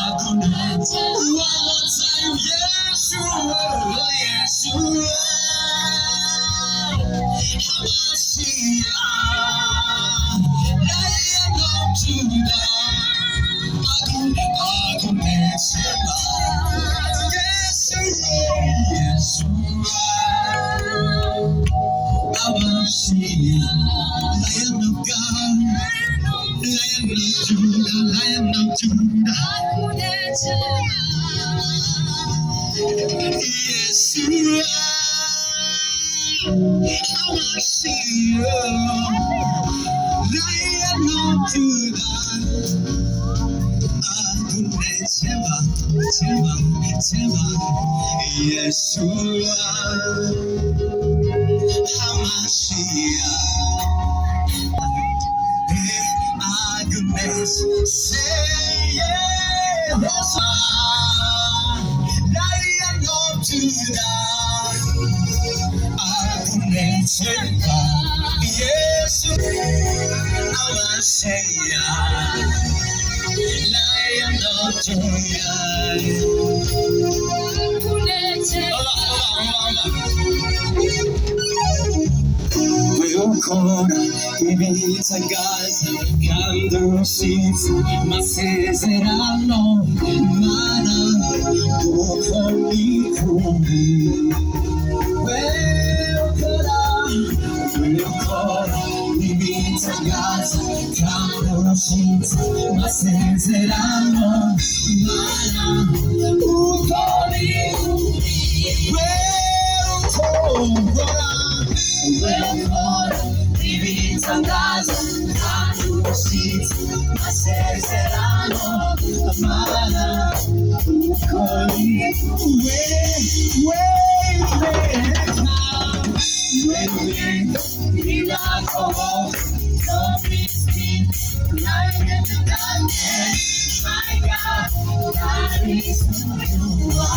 Lion of God, Lion of Judah, Lion of Judah. Yes, you are. Lion of Judah. Shema, Shema, Shema. Yes, you are. My goodness, say yes, Lion of Judah. My goodness, yes, I'm a Savior, Lion of Judah. We'll call ibita gaza candle sheets masses and I know mana ukoni kumbi we'll call ibita gaza candle sheets masses and I know mana ukoni kumbi we'll call living tangazo kando sheets masses erano amana ukoli my God, that is who you are.